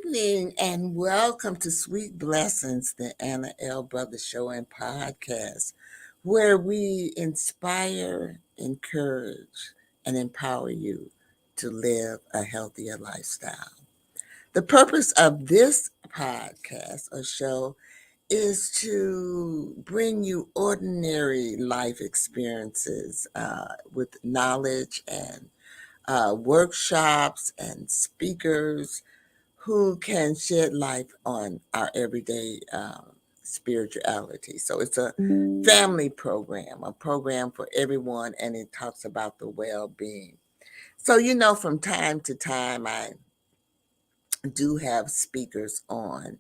evening and welcome to Sweet Blessings, the Anna L. Brothers Show and Podcast, where we inspire, encourage, and empower you to live a healthier lifestyle. The purpose of this podcast or show is to bring you ordinary life experiences with knowledge and workshops and speakers who can shed light on our everyday spirituality. So it's a family program, a program for everyone, and it talks about the well being. So, from time to time, I do have speakers on.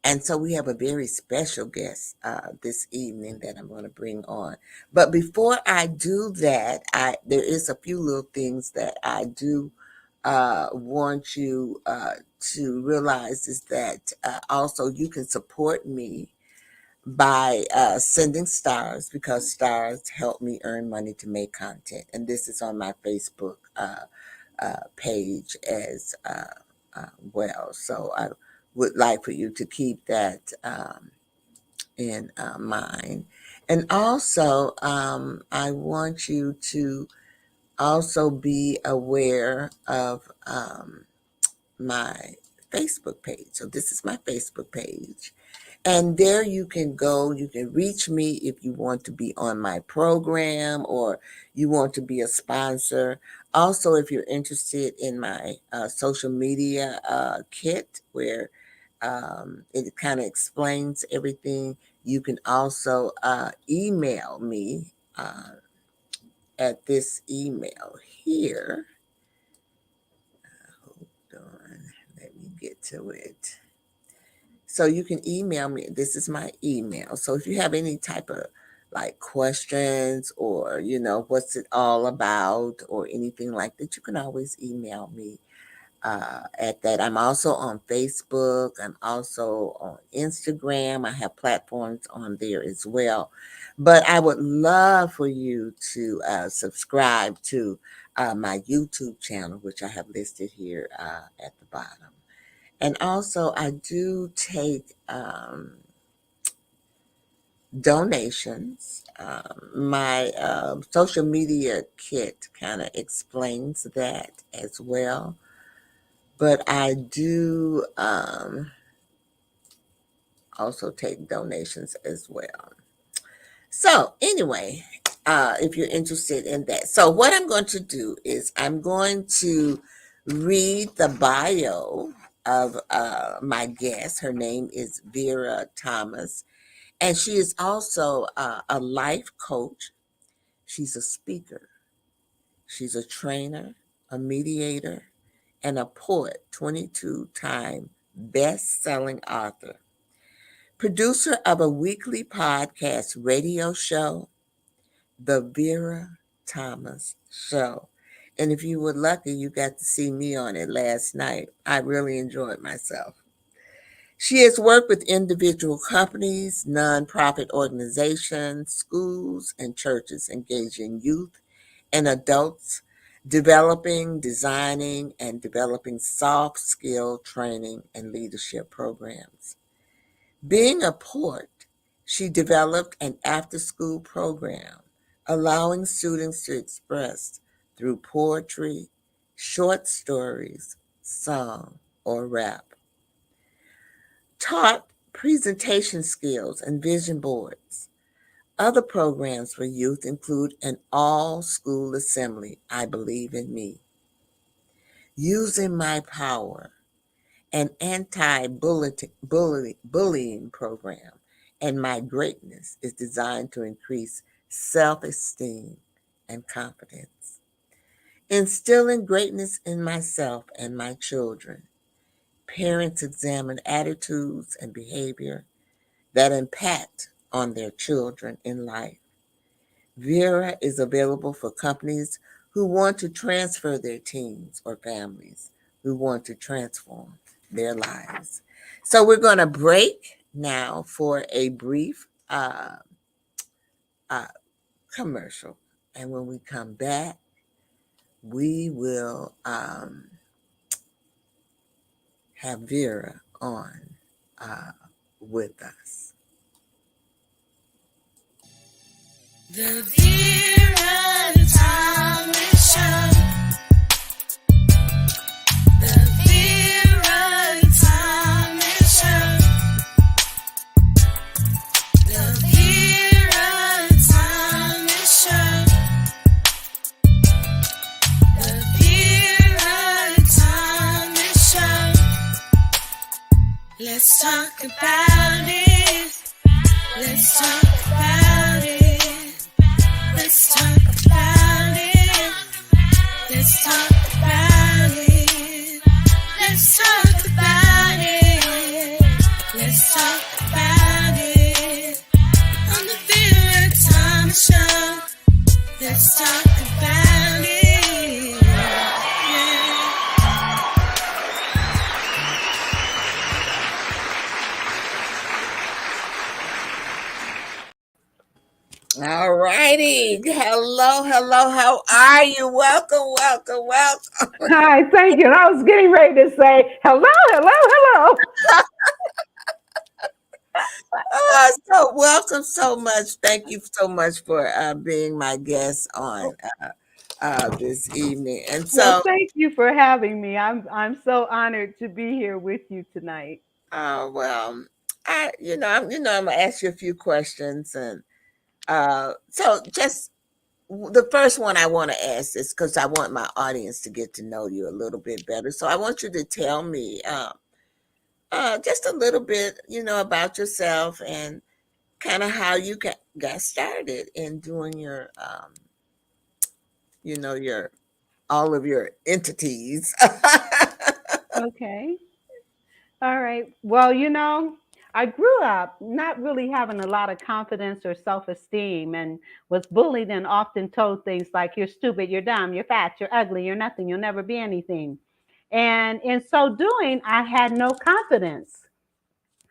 And so we have a very special guest this evening that I'm going to bring on. But before I do that, there is a few little things that I do want you to realize is that also you can support me by sending stars because stars help me earn money to make content. And this is on my Facebook page as well. So I would like for you to keep that in mind. And also, I want you to also be aware of my Facebook page. So this is my Facebook page. And there you can go, you can reach me if you want to be on my program or you want to be a sponsor. Also, if you're interested in my social media kit where it kind of explains everything, you can also email me at this email here. Hold on, let me get to it. So you can email me. This is my email. So if you have any type of like questions or, what's it all about or anything like that, you can always email me at that. I'm also on Facebook. I'm also on Instagram. I have platforms on there as well. But I would love for you to subscribe to my YouTube channel, which I have listed here at the bottom. And also, I do take donations. My social media kit kind of explains that as well. But I do also take donations as well. So, anyway, if you're interested in that. So, what I'm going to do is I'm going to read the bio of my guest. Her name is Vera Thomas, and she is also a life coach. She's a speaker, she's a trainer, a mediator, and a poet, 22-time best-selling author, producer of a weekly podcast radio show, The Vera Thomas Show. And if you were lucky, you got to see me on it last night. I really enjoyed myself. She has worked with individual companies, nonprofit organizations, schools, and churches engaging youth and adults, developing, designing, and developing soft skill training and leadership programs. Being a poet, she developed an after school program allowing students to express through poetry, short stories, song, or rap. Taught presentation skills and vision boards. Other programs for youth include an all school assembly, I Believe in Me, Using My Power, an anti-bullying program, and My Greatness is designed to increase self-esteem and confidence. Instilling greatness in myself and my children. Parents examine attitudes and behavior that impact on their children in life. Vera is available for companies who want to transfer their teams or families who want to transform their lives. So we're going to break now for a brief uh, commercial. And when we come back, we will have Vera on uh, with us. The Vera Thomas Show. The Vera Thomas Show. The Vera Thomas Show. The Vera Thomas Show. Let's talk about it. Let's talk about it. Let's talk about it. Let's talk about it. Let's talk about it. Let's talk about it. On the Vera Thomas Show. Let's talk about it. Yeah. All righty. Hello, hello. How are you? Welcome, welcome, welcome. Hi, thank you. And I was getting ready to say hello, hello, hello. So welcome so much. Thank you so much for being my guest on this evening. And Well, so, thank you for having me. I'm so honored to be here with you tonight. well, I'm gonna ask you a few questions, and so just the first one I want to ask is because I want my audience to get to know you a little bit better. So I want you to tell me just a little bit, about yourself and kind of how you got started in doing your all of your entities. Okay. All right. Well, I grew up not really having a lot of confidence or self esteem and was bullied and often told things like, you're stupid, you're dumb, you're fat, you're ugly, you're nothing, you'll never be anything. And in so doing, I had no confidence.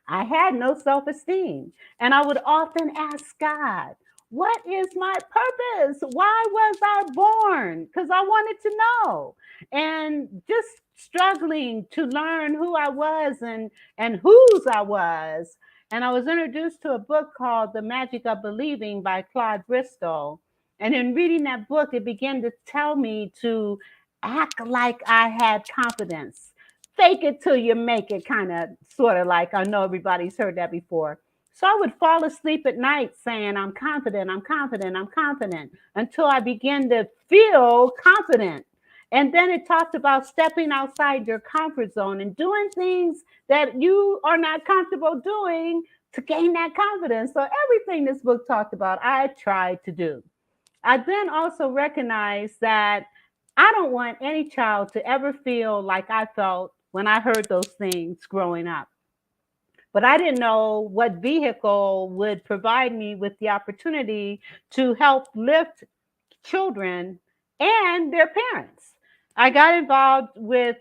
I had no self esteem. And I would often ask God, what is my purpose? Why was I born? Because I wanted to know. And just struggling to learn who I was and whose I was. And I was introduced to a book called The Magic of Believing by Claude Bristol. And in reading that book, it began to tell me to act like I had confidence, fake it till you make it, kind of, sort of like, I know everybody's heard that before. So I would fall asleep at night saying, I'm confident, I'm confident, I'm confident, until I began to feel confident. And then it talked about stepping outside your comfort zone and doing things that you are not comfortable doing to gain that confidence. So everything this book talked about, I tried to do. I then also recognized that I don't want any child to ever feel like I felt when I heard those things growing up. But I didn't know what vehicle would provide me with the opportunity to help lift children and their parents. I got involved with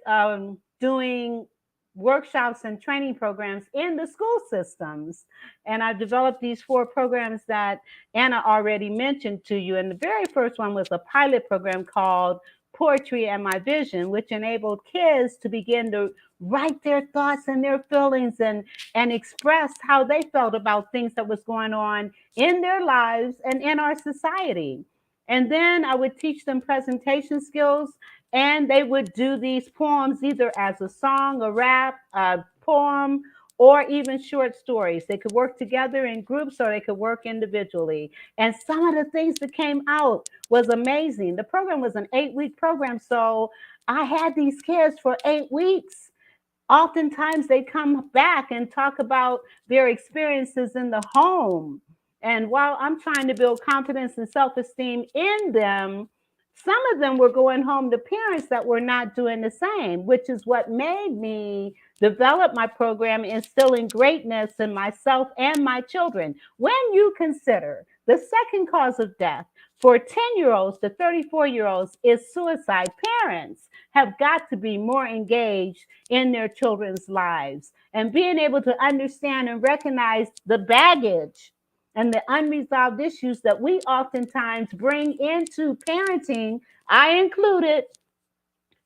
doing workshops and training programs in the school systems. And I developed these 4 programs that Anna already mentioned to you. And the very first one was a pilot program called Poetry and My Vision, which enabled kids to begin to write their thoughts and their feelings and express how they felt about things that was going on in their lives and in our society. And then I would teach them presentation skills, and they would do these poems either as a song, a rap, a poem, or even short stories. They could work together in groups or they could work individually. And some of the things that came out was amazing. The program was an 8-week program. So I had these kids for 8 weeks. Oftentimes they come back and talk about their experiences in the home. And while I'm trying to build confidence and self esteem in them, some of them were going home to parents that were not doing the same, which is what made me develop my program, Instilling Greatness in myself and my children. When you consider the second cause of death for 10-year-olds to 34-year-olds is suicide, parents have got to be more engaged in their children's lives and being able to understand and recognize the baggage and the unresolved issues that we oftentimes bring into parenting, I included,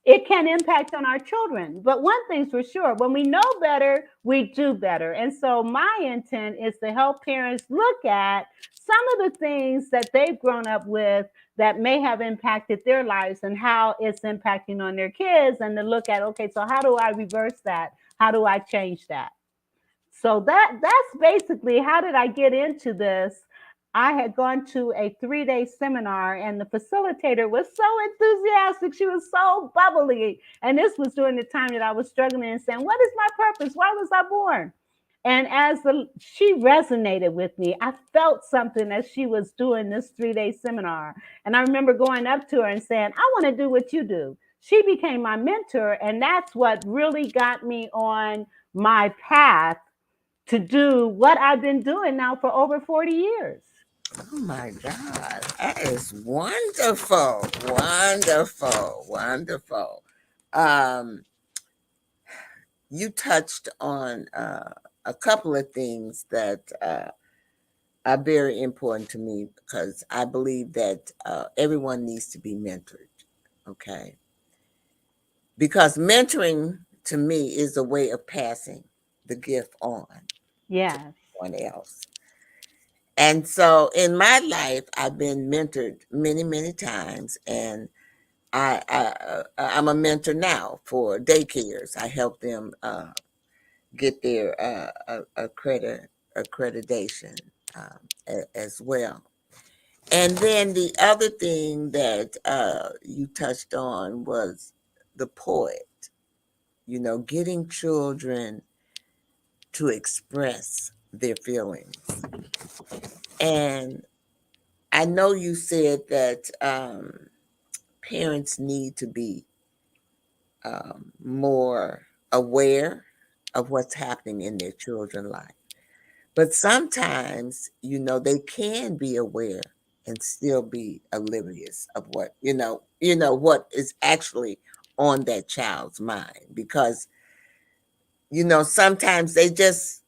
it can impact on our children. But one thing's for sure, when we know better, we do better. And so my intent is to help parents look at some of the things that they've grown up with that may have impacted their lives and how it's impacting on their kids, and to look at, okay, so how do I reverse that? How do I change that? So that's basically how did I get into this. I had gone to a 3-day seminar, and the facilitator was so enthusiastic. She was so bubbly. And this was during the time that I was struggling and saying, what is my purpose? Why was I born? And she resonated with me, I felt something as she was doing this 3-day seminar. And I remember going up to her and saying, I want to do what you do. She became my mentor. And that's what really got me on my path to do what I've been doing now for over 40 years. Oh my God, that is wonderful, wonderful, wonderful. Um, you touched on a couple of things that are very important to me because I believe that everyone needs to be mentored. Okay, because mentoring to me is a way of passing the gift on to Yes. someone else. And so in my life, I've been mentored many, many times, and I'm a mentor now for daycares. I help them get their accreditation as well. And then the other thing that you touched on was the poet. You know, getting children to express their feelings. And I know you said that parents need to be more aware of what's happening in their children's life. But sometimes, they can be aware and still be oblivious of what, what is actually on that child's mind. Because, sometimes they just,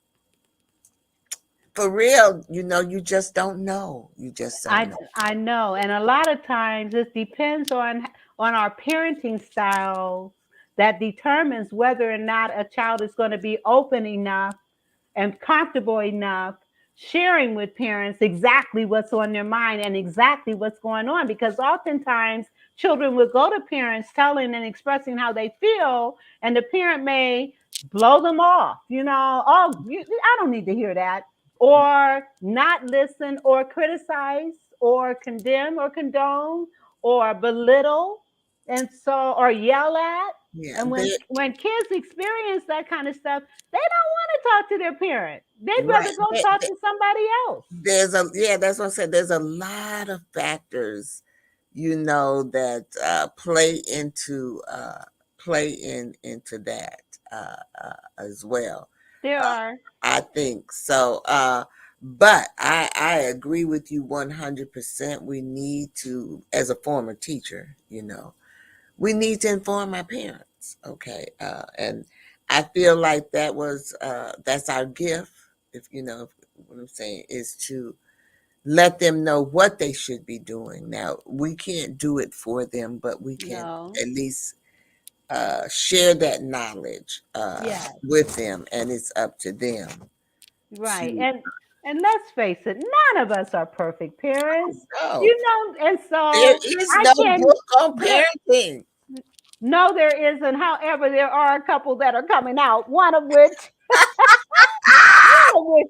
for real, you just don't know. You just don't know. I know, and a lot of times it depends on our parenting styles that determines whether or not a child is going to be open enough and comfortable enough sharing with parents exactly what's on their mind and exactly what's going on. Because oftentimes children will go to parents telling and expressing how they feel, and the parent may blow them off, oh, I don't need to hear that, or not listen, or criticize, or condemn, or condone, or belittle, and so, or yell at. Yeah, And when kids experience that kind of stuff, they don't want to talk to their parent. They'd right. rather go talk to somebody else. That's what I said. There's a lot of factors, that play into that as well. There Uh, are. I think so. But I agree with you 100%. We need to, as a former teacher, we need to inform our parents. Okay, and I feel like that's our gift. If what I'm saying is to let them know what they should be doing. Now we can't do it for them, but we can No. at least share that knowledge Yes. with them, and it's up to them Right. to And let's face it, none of us are perfect parents. know. And There so is I no can book on there parenting. no there isn't. However, there are a couple that are coming out, one of which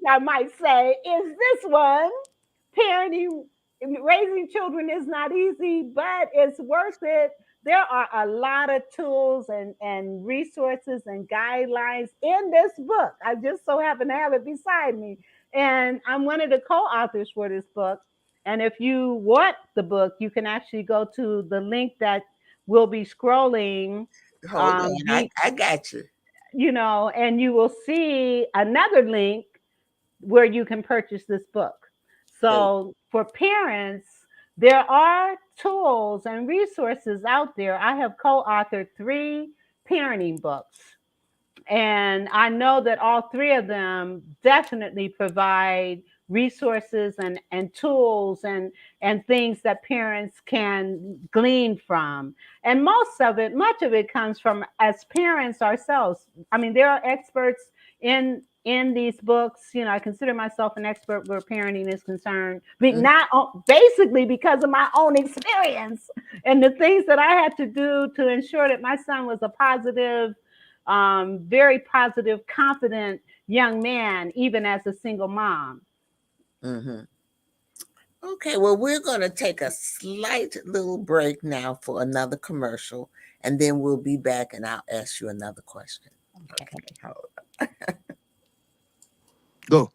I might say is this one. Parenting, raising children is not easy, but it's worth it. There are a lot of tools and resources and guidelines in this book. I just so happen to have it beside me. And I'm one of the co authors for this book. And if you want the book, you can actually go to the link that will be scrolling. Hold on, I, You, I got you. and you will see another link where you can purchase this book. So So for parents, there are tools and resources out there. I have co-authored 3 parenting books. And I know that all three of them definitely provide resources and tools and things that parents can glean from. And much of it comes from as parents ourselves. I mean, there are experts in these books. You know, I consider myself an expert where parenting is concerned, but Mm, not basically because of my own experience and the things that I had to do to ensure that my son was a positive, very positive, confident young man, even as a single mom. mhm. Okay, well, we're going to take a slight little break now for another commercial, and then we'll be back and I'll ask you another question. Okay. Okay, hold Go.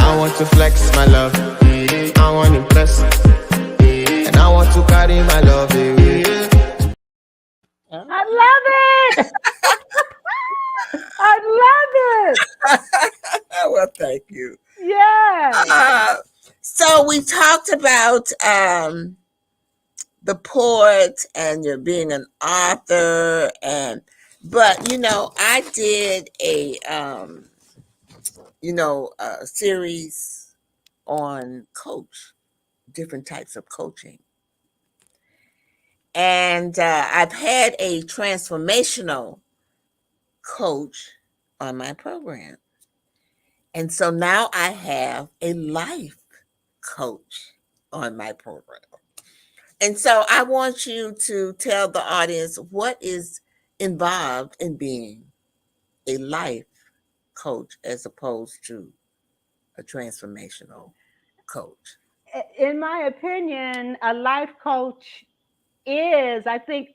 I want to flex my love. I want to impress. And I want to carry my love away. on. I love it. I love it. Well, thank you. Yes. Uh, so we talked about the poet and you're being an author, and but I did a series on coach, different types of coaching, and I've had a transformational coach on my program, and so now I have a life coach on my program. And so I want you to tell the audience what is involved in being a life coach as opposed to a transformational coach. In my opinion, a life coach is, I think,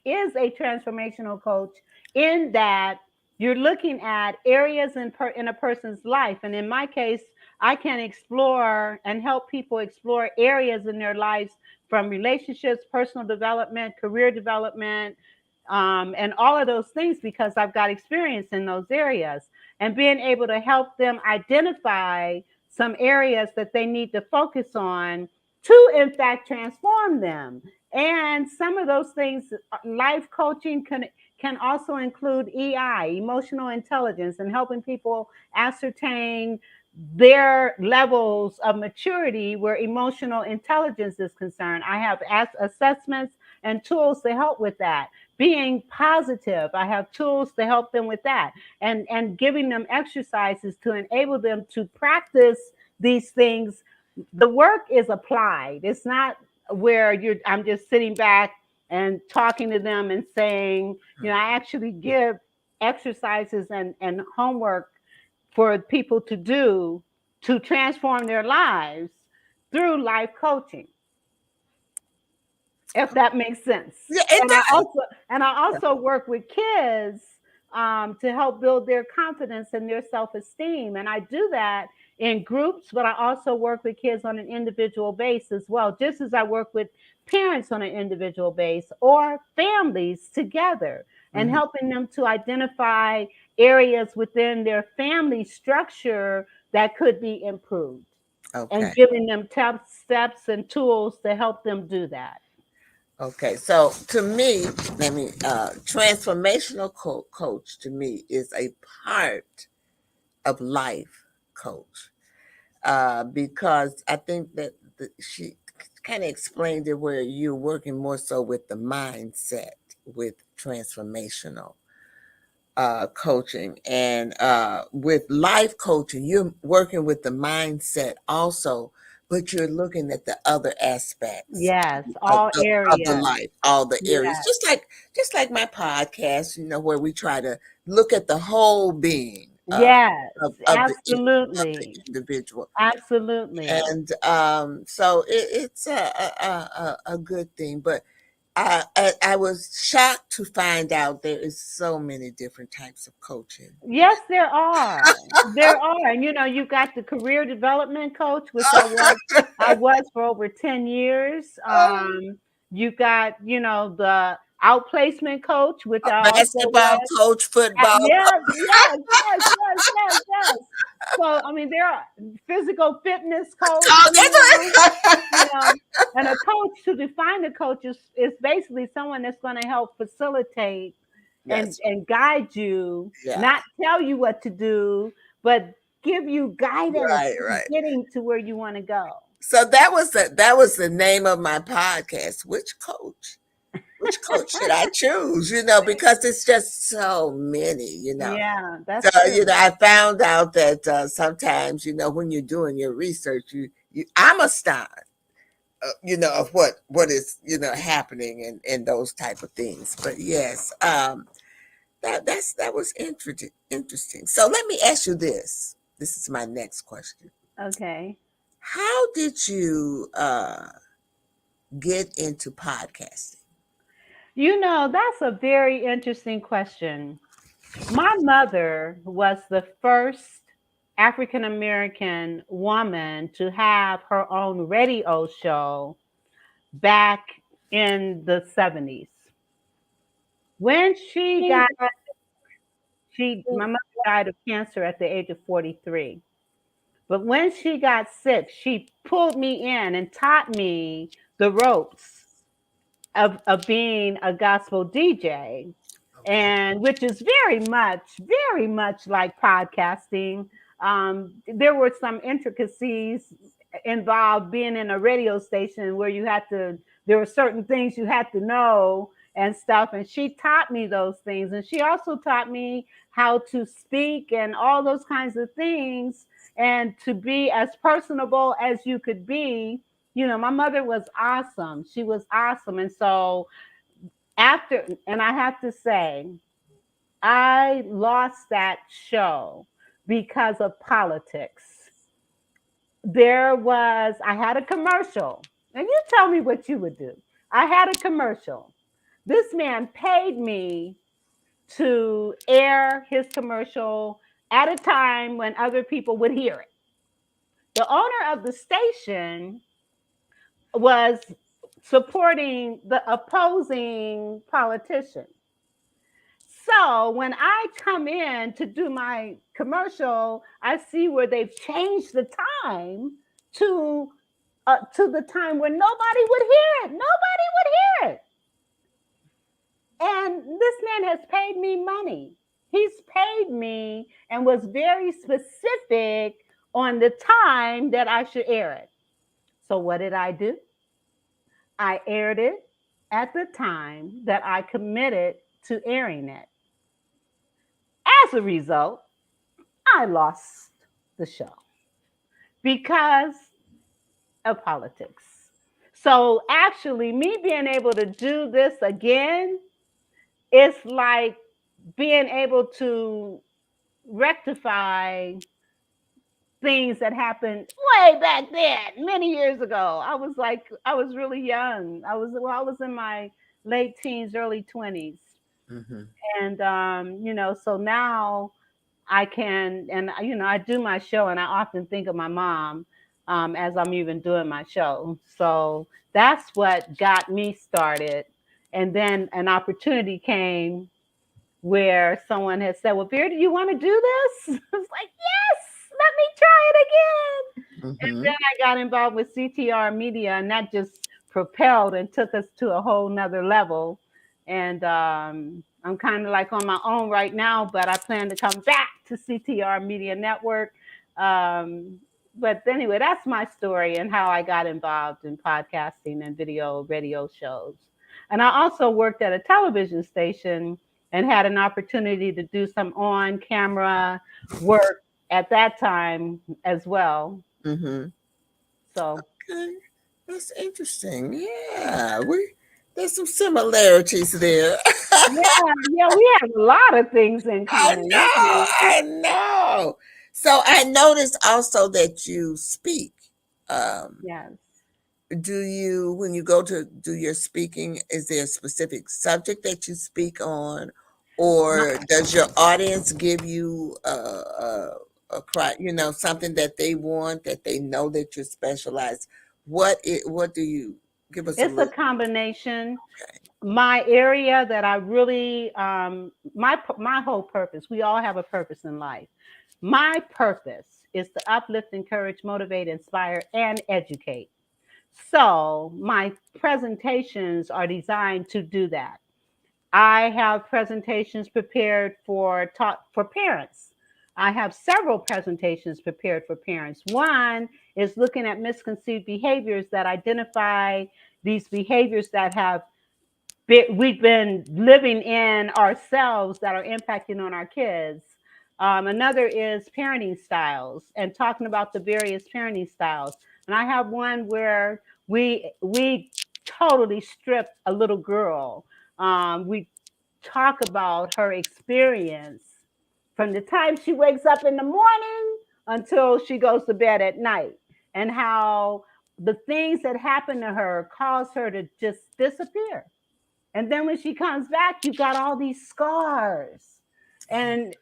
is a transformational coach in that you're looking at areas in a person's life. And in my case, I can explore and help people explore areas in their lives from relationships, personal development, career development, and all of those things because I've got experience in those areas and being able to help them identify some areas that they need to focus on to, in fact, transform them. And some of those things, life coaching can also include EI, emotional intelligence, and helping people ascertain their levels of maturity where emotional intelligence is concerned. I have assessments and tools to help with that. Being positive, I have tools to help them with that, and giving them exercises to enable them to practice these things. The work is applied. It's not where I'm just sitting back and talking to them and saying, I actually give exercises and homework for people to do to transform their lives through life coaching, if that makes sense. Yeah, it And I does. also and I also work with kids to help build their confidence and their self-esteem. And I do that in groups, but I also work with kids on an individual basis as well, just as I work with parents on an individual base or families together and Mhm. helping them to identify areas within their family structure that could be improved and Okay. giving them steps and tools to help them do that. Okay. So to me, transformational coach to me is a part of life coach, because I think that she kind of explained it where you're working more so with the mindset with transformational coaching, and with life coaching you're working with the mindset also, but you're looking at the other aspects Yes, of, all of, of the areas. life, all the areas, Yes, just like my podcast, where we try to look at the whole being yes, of the absolutely, individual. absolutely. And so it's a good thing, but I was shocked to find out there is so many different types of coaching. Yes, there are. There are. And you've got the career development coach, which I was for over 10 years. You've got, outplacement coach, which A I also basketball was. coach, football Yeah, coach. yes. So I mean, there are physical fitness coach, Oh, that's you right. know, and a coach, to define a coach, is basically someone that's going to help facilitate That's and guide you, yeah. not tell you what to do, but give you guidance Right, in right. getting to where you want to go. So that was the name of my podcast. Which coach? Which coach should I choose? Because it's just so many. Yeah, So, that's true. I found out that sometimes, when you're doing your research, I'm a star, of what is, happening and those type of things. But yes, that was interesting. So let me ask you this. This is my next question. Okay. How did you get into podcasting? That's a very interesting question. My mother was the first African American woman to have her own radio show back in the 70s. When my mother died of cancer at the age of 43. But when she got sick, she pulled me in and taught me the ropes of being a gospel DJ, Okay. and which is very much like podcasting. There were some intricacies involved being in a radio station where there were certain things you had to know and stuff. And she taught me those things. And she also taught me how to speak and all those kinds of things and to be as personable as you could be. My mother was awesome. She was awesome. And so and I have to say, I lost that show because of politics. I had a commercial, and you tell me what you would do. I had a commercial. This man paid me to air his commercial at a time when other people would hear it. The owner of the station was supporting the opposing politician. So when I come in to do my commercial, I see where they've changed the time to to the time where nobody would hear it. Nobody would hear it. And this man has paid me money. He's paid me and was very specific on the time that I should air it. So what did I do? I aired it at the time that I committed to airing it. As a result, I lost the show because of politics. So actually, me being able to do this again, it's like being able to rectify things that happened way back then, many years ago. I was really young. I was in my late teens, early 20s. Hmm. And so now I can, and I do my show, and I often think of my mom as I'm even doing my show. So that's what got me started. And then an opportunity came where someone had said, "Well, Vera, do you want to do this?" I was like, "Yes, let me try it again." And Hmm. then I got involved with CTR Media, and that just propelled and took us to a whole nother level. And I'm kind of like on my own right now, but I plan to come back to CTR Media Network. Um, but anyway, that's my story and how I got involved in podcasting and video radio shows. And I also worked at a television station and had an opportunity to do some on camera work at that time as well. Hmm. So, Okay. That's interesting. Yeah, there's some similarities there. yeah, we have a lot of things in I common. We know, do. I know. So I noticed also that you speak. Um, Yes. when you go to do your speaking, is there a specific subject that you speak on, My, or does your audience give you something that they want, that they know that you're specialized? What do you give us a it's a little? combination. my area that I really my whole purpose. We all have a purpose in life. My purpose is to uplift, encourage, motivate, inspire, and educate. So my presentations are designed to do that. I have presentations prepared for taught for parents. I have several presentations prepared for parents. One is looking at misconceived behaviors that identify these behaviors that we've been living in ourselves that are impacting on our kids. Another is parenting styles and talking about the various parenting styles. And I have one where we totally stripped a little girl. We talk about her experience from the time she wakes up in the morning until she goes to bed at night, and how the things that happen to her cause her to just disappear. And then when she comes back, you got all these scars. And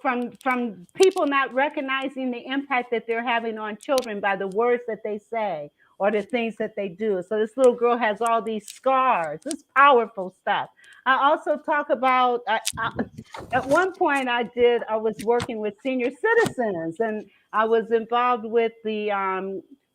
from people not recognizing the impact that they're having on children by the words that they say or the things that they do. So this little girl has all these scars. It's powerful stuff. I also talk about at one point I was working with senior citizens, and I was involved with the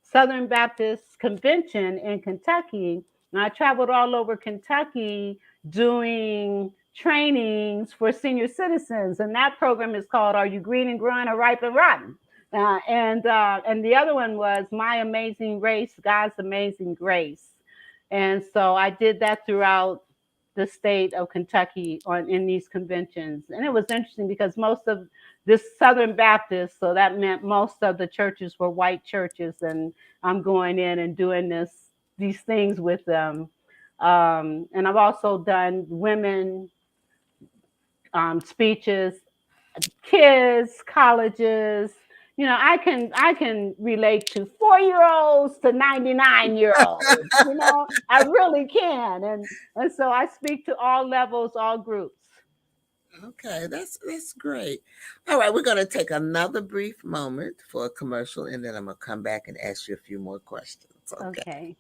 Southern Baptist Convention in Kentucky, and I traveled all over Kentucky doing trainings for senior citizens. And that program is called "Are You Green and Growing or Ripe and Rotten?" And the other one was "My Amazing Race, God's Amazing Grace." And so I did that throughout the state of Kentucky in these conventions. And it was interesting because most of this Southern Baptist, so that meant most of the churches were white churches, and I'm going in and doing these things with them. And I've also done women speeches, kids, colleges. I can relate to 4 year olds to 99-year-olds. I really can, and so I speak to all levels, all groups. Okay, that's great. All right, we're going to take another brief moment for a commercial, and then I'm going to come back and ask you a few more questions. Okay. Okay.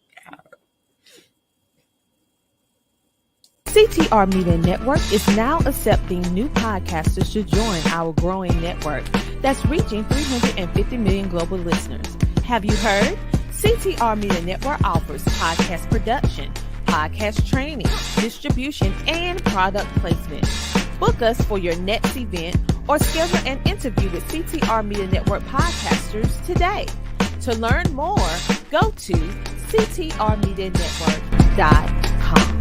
CTR Media Network is now accepting new podcasters to join our growing network that's reaching 350 million global listeners. Have you heard? CTR Media Network offers podcast production, podcast training, distribution, and product placement. Book us for your next event or schedule an interview with CTR Media Network podcasters today. To learn more, go to ctrmedianetwork.com.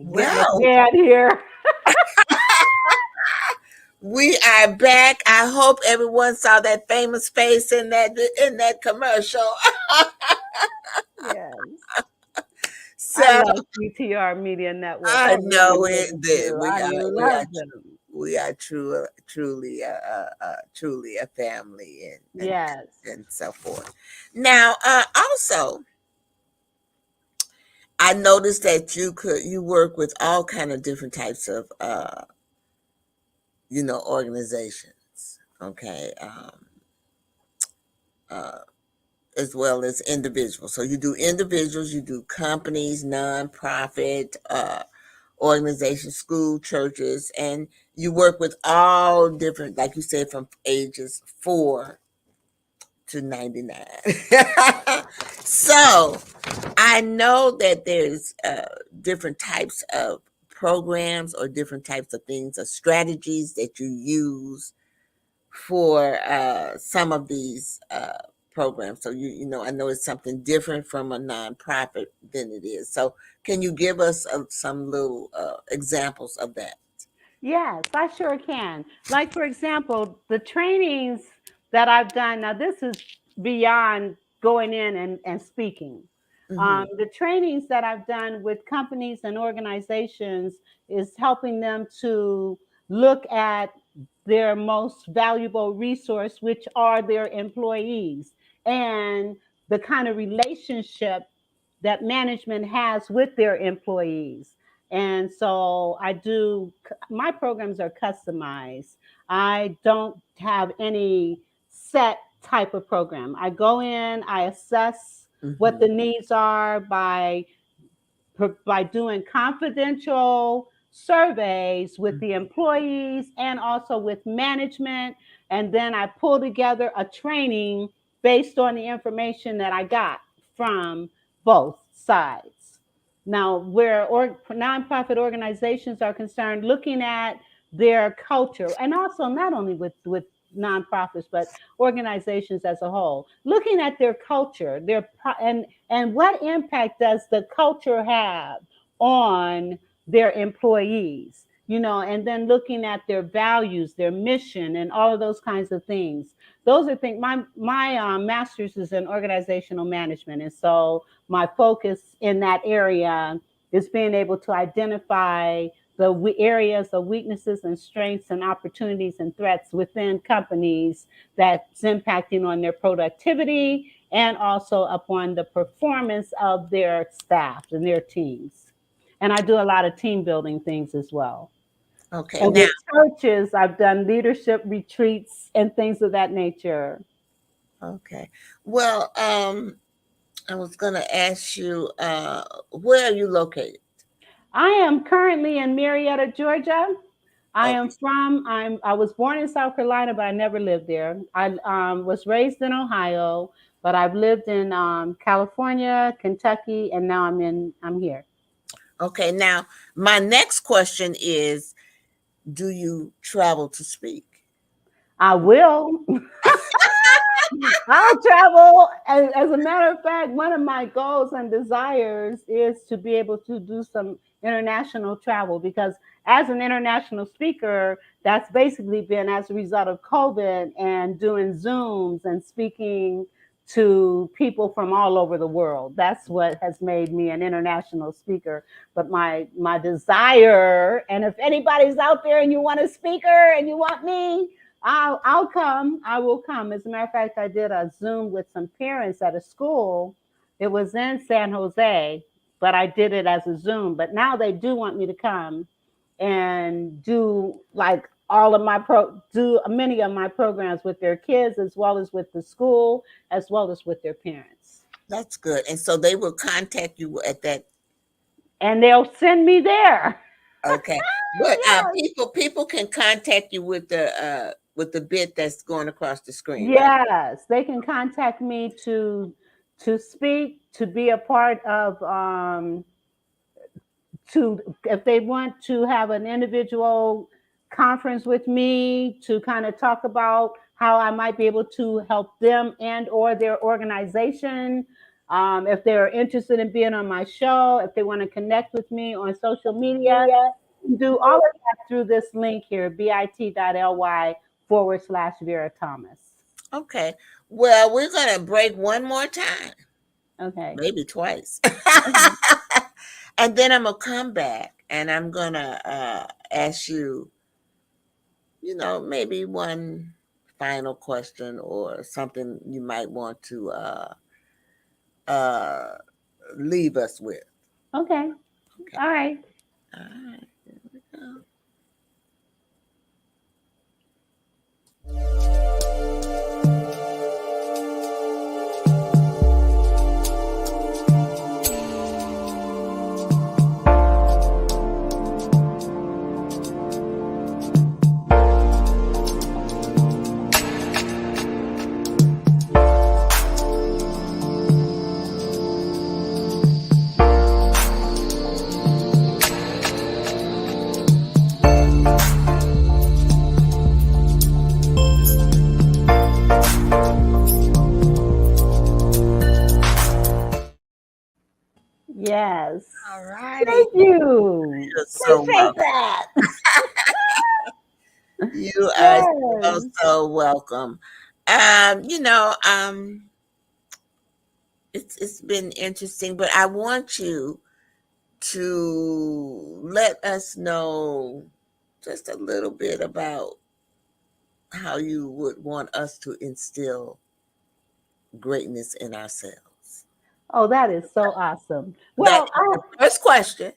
Well, Dad here. we are back. I hope everyone saw that famous face in that commercial. Yes. So I love CTR Media Network. I know really it. do. I love them. We are truly a family, Yes. and so forth. Now, also, I noticed that you work with all kind of different types of organizations. Okay. As well as individuals. So you do individuals, you do companies, nonprofit, organizations, school, churches, and you work with all different, like you said, from ages 4 to 99. So I know that there's different types of programs or different types of things or strategies that you use for some of these programs. So I know it's something different from a nonprofit than it is. So can you give us some little examples of that? Yes, I sure can. Like, for example, the trainings that I've done, now this is beyond going in and speaking. Hmm. The trainings that I've done with companies and organizations is helping them to look at their most valuable resource, which are their employees, and the kind of relationship that management has with their employees. And so my programs are customized. I don't have any set type of program. I go in, I assess what the Mhm. needs are by doing confidential surveys with the employees and also with management. And then I pull together a training based on the information that I got from both sides. Now, where nonprofit organizations are concerned, looking at their culture, and also not only with nonprofits, but organizations as a whole, looking at their culture, and what impact does the culture have on their employees, and then looking at their values, their mission, and all of those kinds of things. Those are things. My master's is in organizational management, and so my focus in that area is being able to identify the areas of weaknesses and strengths and opportunities and threats within companies that's impacting on their productivity and also upon the performance of their staff and their teams. And I do a lot of team building things as well. Okay, And now, with churches, I've done leadership retreats and things of that nature. okay. Well, I was gonna ask you, where are you located? I am currently in Marietta, Georgia. Okay, I was born in South Carolina, but I never lived there. I was raised in Ohio, but I've lived in California, Kentucky, and now I'm here. okay. Now, my next question is, do you travel to speak? I will. I'll travel. As a matter of fact, one of my goals and desires is to be able to do some international travel because, as an international speaker, that's basically been as a result of COVID and doing Zooms and speaking to people from all over the world. That's what has made me an international speaker. But my desire, and if anybody's out there and you want a speaker and you want me, I'll come. I will come. As a matter of fact, I did a Zoom with some parents at a school. It was in San Jose, but I did it as a Zoom. But now they do want me to come and do like do many of my programs with their kids as well as with the school as well as with their parents. That's good. And so they will contact you at that. And they'll send me there. Okay, but Yes. people can contact you with the bit that's going across the screen, right? Yes, they can contact me to speak, to be a part of to if they want to have an individual conference with me to kind of talk about how I might be able to help them and or their organization. If they're interested in being on my show, if they want to connect with me on social media, do all of that through this link here, bit.ly/Vera Thomas. Okay. Well, we're gonna break one more time, Okay. maybe twice, Okay. and then I'm gonna come back and I'm gonna ask you, maybe one final question or something you might want to uh, leave us with. Okay. Okay. All right. All right. Here we go. Yes. All righty. Thank you. You're so Appreciate welcome. that. You are so, Yes. so welcome. Um, you know, um, it's been interesting, but I want you to let us know just a little bit about how you would want us to instill greatness in ourselves. Oh, that is so awesome. That Well, is the first question,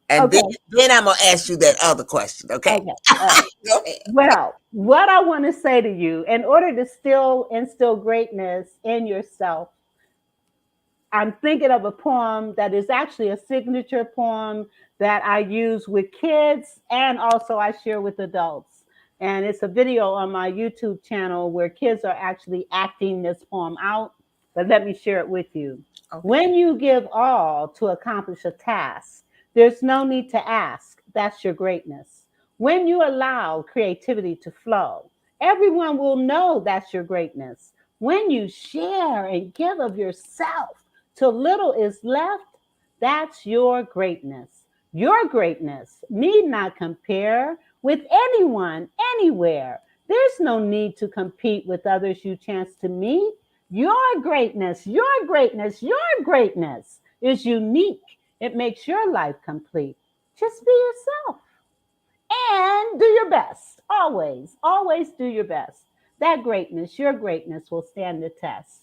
and then okay. then I'm gonna ask you that other question. Okay, Okay. All right. go ahead. Well, what I want to say to you, in order to still instill greatness in yourself, I'm thinking of a poem that is actually a signature poem that I use with kids and also I share with adults. And it's a video on my YouTube channel where kids are actually acting this poem out. But let me share it with you. Okay. When you give all to accomplish a task, there's no need to ask. That's your greatness. When you allow creativity to flow, everyone will know that's your greatness. When you share and give of yourself till little is left, that's your greatness. Your greatness need not compare with anyone, anywhere. There's no need to compete with others you chance to meet. Your greatness, your greatness is unique. It makes your life complete. Just be yourself and do your best. Always, always do your best. That greatness, your greatness will stand the test.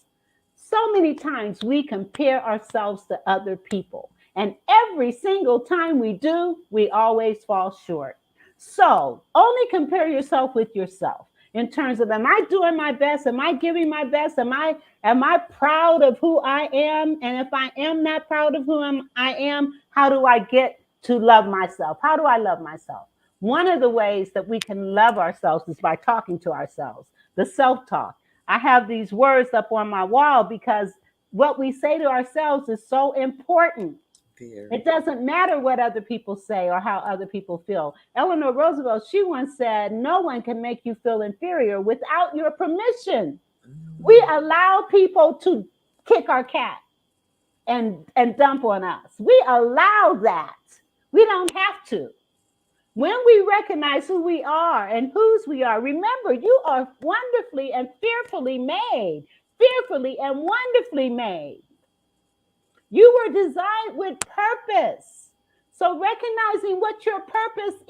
So many times we compare ourselves to other people, and every single time we do, we always fall short. So only compare yourself with yourself in terms of, am I doing my best? Am I giving my best? Am I proud of who I am? And if I am not proud of I am, how do I get to love myself? How do I love myself? One of the ways that we can love ourselves is by talking to ourselves, the self talk. I have these words up on my wall because what we say to ourselves is so important. Very. It doesn't matter what other people say or how other people feel. Eleanor Roosevelt, she once said, no one can make you feel inferior without your permission. We allow people to kick our cat and dump on us. We allow that. We don't have to. When we recognize who we are and whose we are, remember, you are wonderfully and fearfully made, fearfully and wonderfully made. You were designed with purpose. So recognizing what your purpose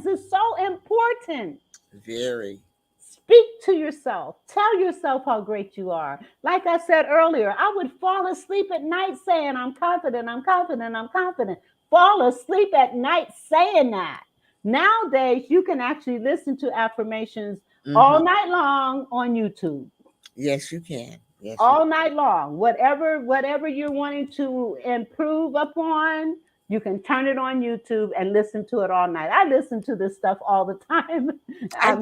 is so important. Very. Speak to yourself. Tell yourself how great you are. Like I said earlier, I would fall asleep at night saying, I'm confident, I'm confident, I'm confident. Fall asleep at night saying that. Nowadays, you can actually listen to affirmations all night long on YouTube. Yes, you can. Yes, all night long. Whatever you're wanting to improve upon, you can turn it on YouTube and listen to it all night. I listen to this stuff all the time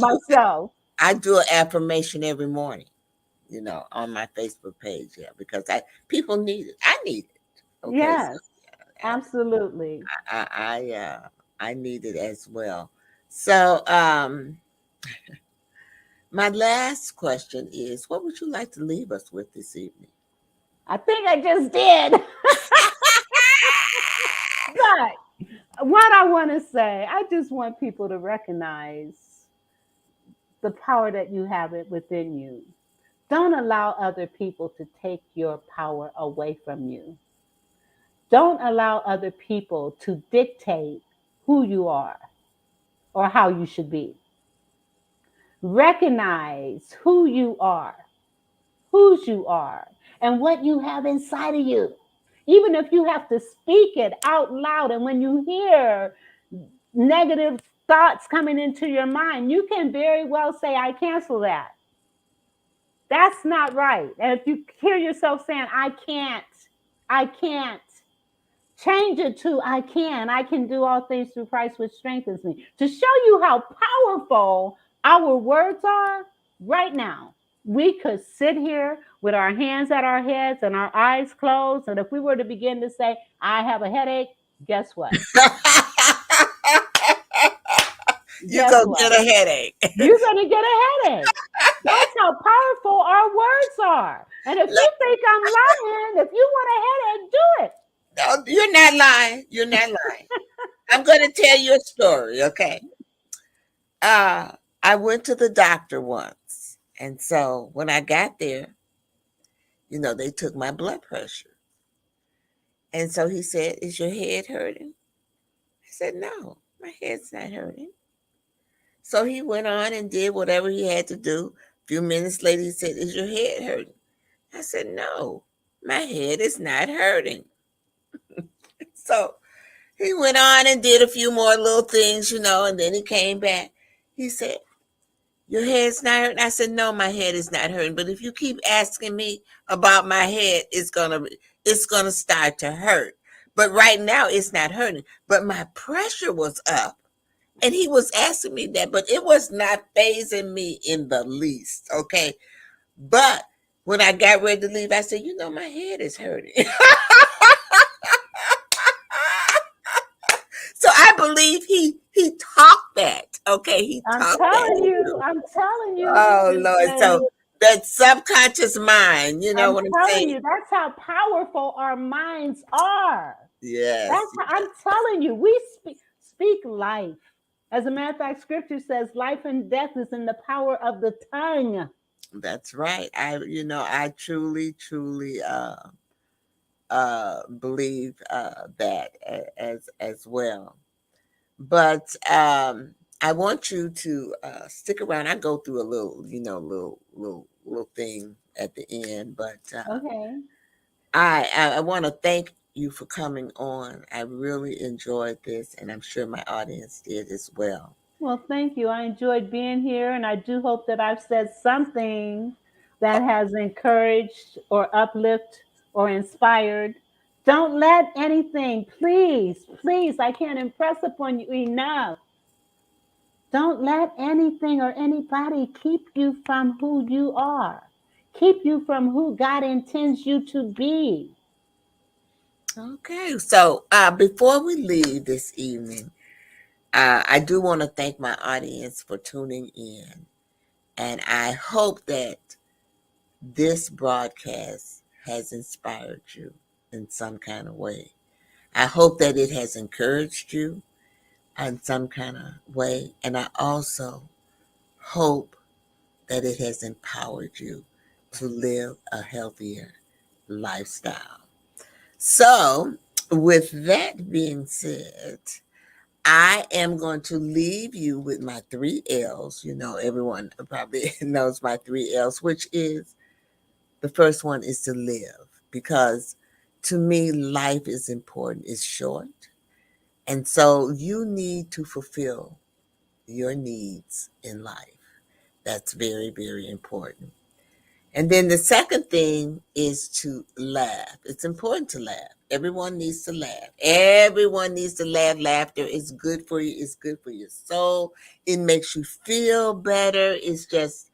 myself. I do an affirmation every morning, on my Facebook page. Yeah, because people need it. I need it. Okay. Yes, So, absolutely. I need it as well. So, my last question is, what would you like to leave us with this evening? I think I just did. But what I want to say, I just want people to recognize the power that you have within you. Don't allow other people to take your power away from you. Don't allow other people to dictate who you are or how you should be. Recognize who you are, whose you are, and what you have inside of you. Even if you have to speak it out loud, and when you hear negative thoughts coming into your mind, you can very well say, I cancel that. That's not right. And if you hear yourself saying, I can't, change it to I can do all things through Christ, which strengthens me. To show you how powerful our words are, right now, we could sit here with our hands at our heads and our eyes closed. And if we were to begin to say, I have a headache, guess what? You're going to get a headache. You're going to get a headache. That's how powerful our words are. And if you think I'm lying, if you want a headache, do it. No, you're not lying. You're not lying. I'm going to tell you a story, okay? I went to the doctor once. And so when I got there, they took my blood pressure. And so he said, is your head hurting? I said, no, my head's not hurting. So he went on and did whatever he had to do. A few minutes later, he said, is your head hurting? I said, no, my head is not hurting. So he went on and did a few more little things, and then he came back. He said, your head's not hurting? I said, no, my head is not hurting. But if you keep asking me about my head, it's gonna start to hurt. But right now it's not hurting. But my pressure was up. And he was asking me that, but it was not phasing me in the least. Okay. But when I got ready to leave, I said, my head is hurting. So I believe he talked that. Okay, he I'm talked that telling you, too. I'm telling you, Oh Lord. and So that subconscious mind, you know I'm what I'm telling saying? you, that's how powerful our minds are. Yes, That's how, I'm telling you, we speak life. As a matter of fact, scripture says life and death is in the power of the tongue. that's right. I truly believe that as well. But I want you to stick around. I go through a little, little thing at the end, but Okay. I want to thank you for coming on. I really enjoyed this, and I'm sure my audience did as well. Well, thank you. I enjoyed being here, and I do hope that I've said something that has encouraged or uplift or inspired. Don't let anything, please, please, I can't impress upon you enough. Don't let anything or anybody keep you from who you are, keep you from who God intends you to be. Okay, so before we leave this evening, I do want to thank my audience for tuning in, and I hope that this broadcast has inspired you in some kind of way. I hope that it has encouraged you in some kind of way, and I also hope that it has empowered you to live a healthier lifestyle. So, with that being said, I am going to leave you with my 3 L's. Everyone probably knows my 3 L's, which is the first one is to live, because to me, life is important, it's short. And so you need to fulfill your needs in life. That's very, very important. And then the second thing is to laugh. It's important to laugh. Everyone needs to laugh. Everyone needs to laugh. Laughter is good for you. It's good for your soul. It makes you feel better. It's just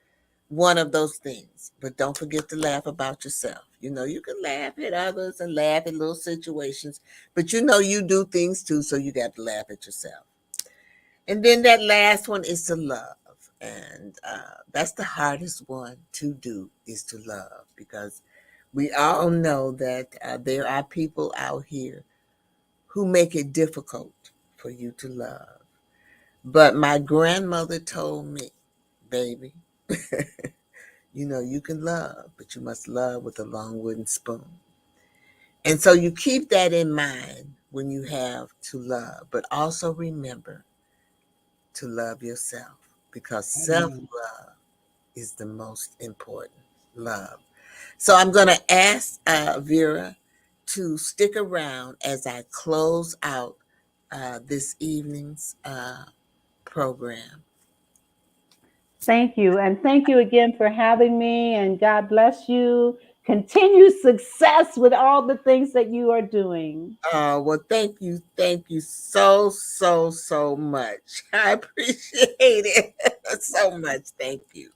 one of those things. But don't forget to laugh about yourself. You can laugh at others and laugh at little situations, but you do things too, so you got to laugh at yourself. And then that last one is to love. And that's the hardest one to do, is to love, because we all know that there are people out here who make it difficult for you to love. But my grandmother told me, baby, you can love, but you must love with a long wooden spoon. And so you keep that in mind when you have to love, but also remember to love yourself, because self Amen. love is the most important love. So I'm going to ask Vera to stick around as I close out this evening's program. Thank you. And thank you again for having me. And God bless you. Continue success with all the things that you are doing. Well, thank you. Thank you so, so, so much. I appreciate it so much. Thank you.